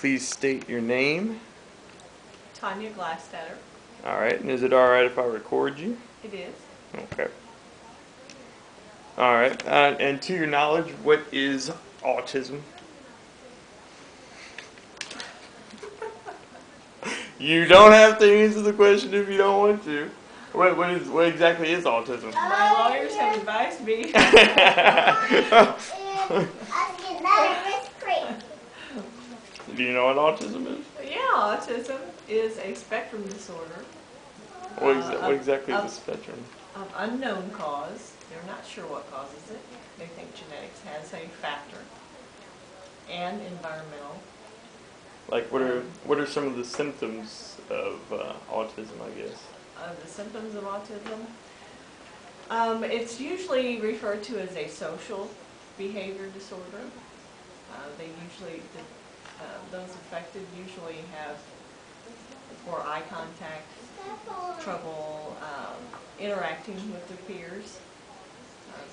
please state your name? Tanya Glassstetter. All right, and is it all right if I record you? It is. Okay. All right, and to your knowledge, what is autism? You don't have to answer the question if you don't want to. What exactly is autism? My lawyers have advised me. Do you know what autism is? Yeah, autism is a spectrum disorder. What exactly is the spectrum? Of unknown cause. They're not sure what causes it. They think genetics has a factor, and environmental. Like, what are some of the symptoms of autism, I guess? The symptoms of autism. It's usually referred to as a social behavior disorder. Those affected usually have poor eye contact, trouble interacting with their peers.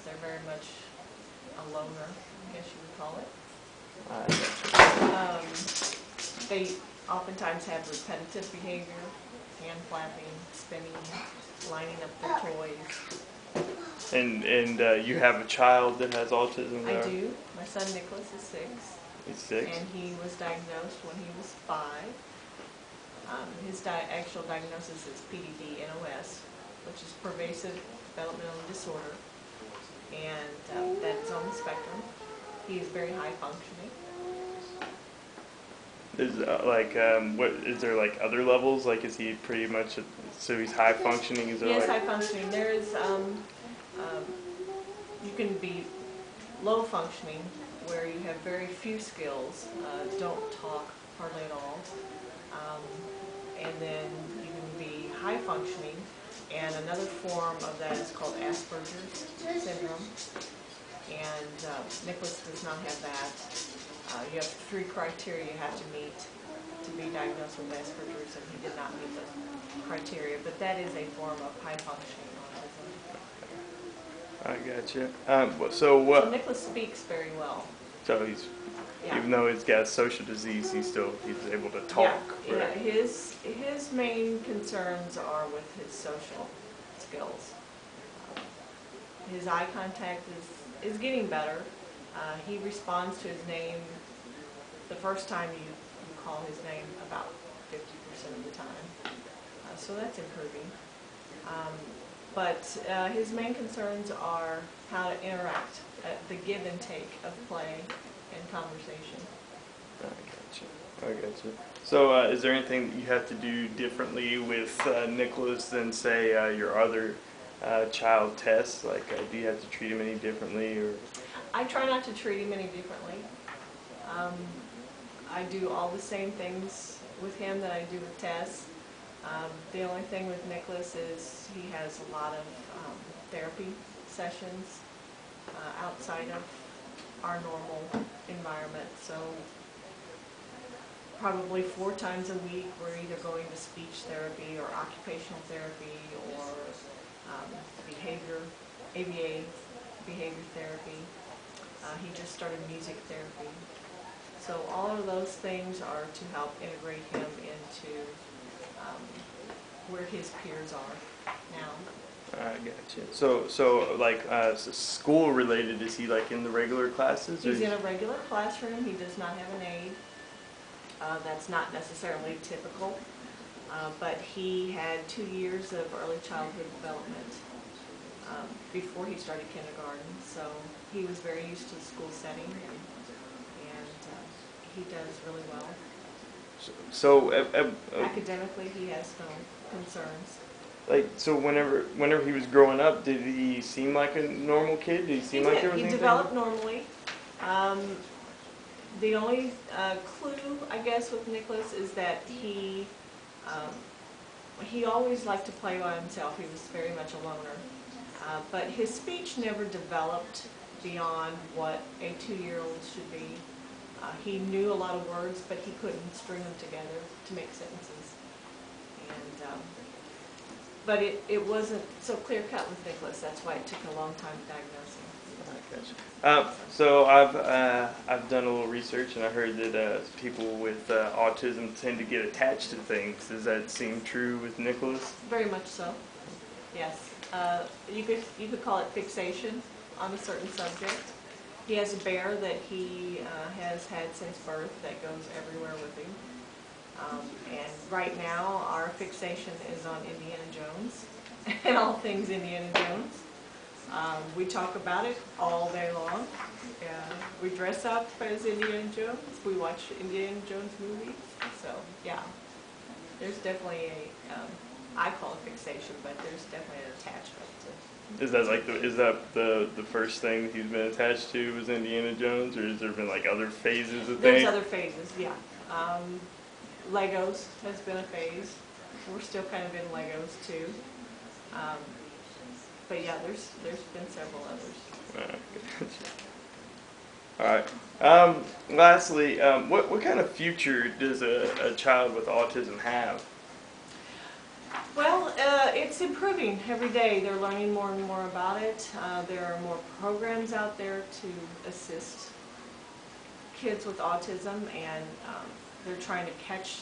They're very much a loner, I guess you would call it. They oftentimes have repetitive behavior, hand flapping, spinning, lining up their toys. And you have a child that has autism there? I do. My son Nicholas is 6. He's 6? And he was diagnosed when he was 5. His actual diagnosis is PDD-NOS, which is pervasive developmental disorder, and that's on the spectrum. He is very high functioning. Is there like other levels? Like, is he pretty much so he's high functioning? Is there he is high functioning. There is you can be low functioning, where you have very few skills, don't talk hardly at all, and then you can be high functioning, and another form of that is called Asperger's syndrome, and Nicholas does not have that. You have 3 criteria you have to meet to be diagnosed with Asperger's, and he did not meet those criteria, but that is a form of high functioning autism. I gotcha. So Nicholas speaks very well. So he's, even though he's got a social disease, he's able to talk. Yeah, right? His main concerns are with his social skills. His eye contact is getting better. He responds to his name the first time you call his name about 50% of the time. So that's improving. But his main concerns are how to interact, the give and take of play and conversation. I gotcha. So is there anything that you have to do differently with Nicholas than, say, your other child tests? Like, do you have to treat him any differently? Or? I try not to treat him any differently. I do all the same things with him that I do with Tess. The only thing with Nicholas is he has a lot of therapy sessions outside of our normal environment. So probably 4 times a week we're either going to speech therapy or occupational therapy or ABA behavior therapy. He just started music therapy. So all of those things are to help integrate him into where his peers are now. I gotcha. So like school related, is he like in the regular classes? He's in a regular classroom. He does not have an aide. That's not necessarily typical, but he had 2 years of early childhood development before he started kindergarten, so he was very used to the school setting, and he does really well. Academically, he has no concerns. Like, so whenever he was growing up, did he seem like a normal kid? Did he seem like there was anything? He developed normally. The only clue, I guess, with Nicholas is that he always liked to play by himself. He was very much a loner. But his speech never developed beyond what a 2-year-old should be. He knew a lot of words, but he couldn't string them together to make sentences. And but it wasn't so clear-cut with Nicholas. That's why it took a long time to diagnose him. I gotcha. So I've done a little research and I heard that people with autism tend to get attached to things. Does that seem true with Nicholas? Very much so. Yes. You could call it fixation on a certain subject. He has a bear that he has had since birth that goes everywhere with him. And right now our fixation is on Indiana Jones and all things Indiana Jones. We talk about it all day long. We dress up as Indiana Jones. We watch Indiana Jones movies. So yeah, there's definitely I call it fixation, but there's definitely an attachment to. Is that like the first thing that he's been attached to was Indiana Jones, or has there been like other phases of There's things? other phases, yeah. Legos has been a phase. We're still kind of in Legos too. But yeah, there's been several others. All right. Lastly, what kind of future does a child with autism have? Well, it's improving every day. They're learning more and more about it. There are more programs out there to assist kids with autism, and they're trying to catch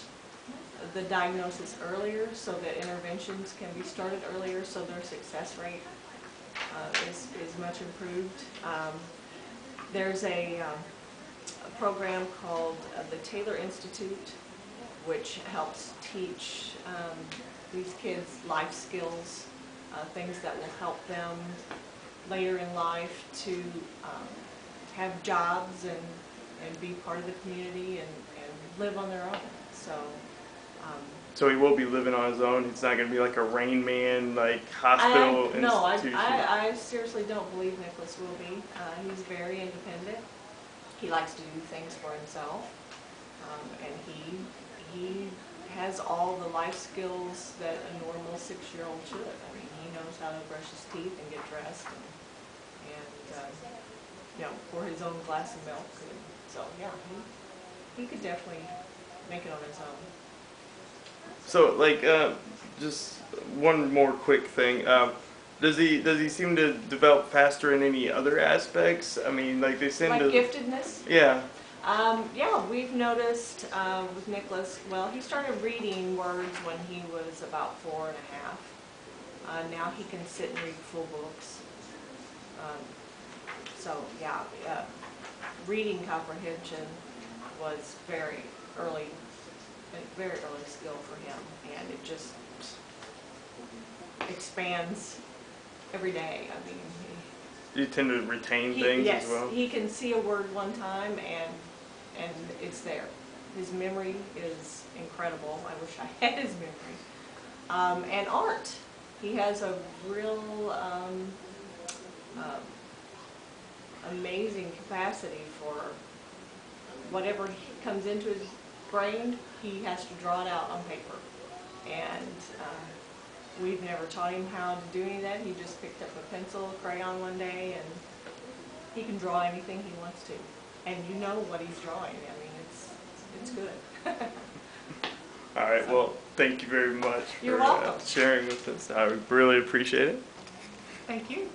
the diagnosis earlier so that interventions can be started earlier, so their success rate is much improved. There's a program called the Taylor Institute, which helps teach these kids life skills, things that will help them later in life to have jobs and be part of the community and live on their own. So he will be living on his own. It's not going to be like a Rain Man, like hospital institution. I seriously don't believe Nicholas will be. He's very independent. He likes to do things for himself, and he has all the life skills that a normal 6-year-old should. I mean, he knows how to brush his teeth and get dressed, and pour his own glass of milk. And so yeah, he could definitely make it on his own. So, like, just one more quick thing. Does he seem to develop faster in any other aspects? I mean, like they seem Like to. giftedness? Yeah. Yeah, we've noticed with Nicholas, well, he started reading words when he was about 4 and a half. Now he can sit and read full books. So yeah, reading comprehension was very early skill for him, and it just expands every day. I mean, You tend to retain things yes, as well? he can see a word one time and it's there. His memory is incredible. I wish I had his memory. And art. He has a real amazing capacity for whatever comes into his brain, he has to draw it out on paper. And we've never taught him how to do any of that. He just picked up a pencil, a crayon one day, and he can draw anything he wants to. And you know what he's drawing. I mean, it's good. All right, well, thank you very much You're for welcome. sharing with us. I really appreciate it. Thank you.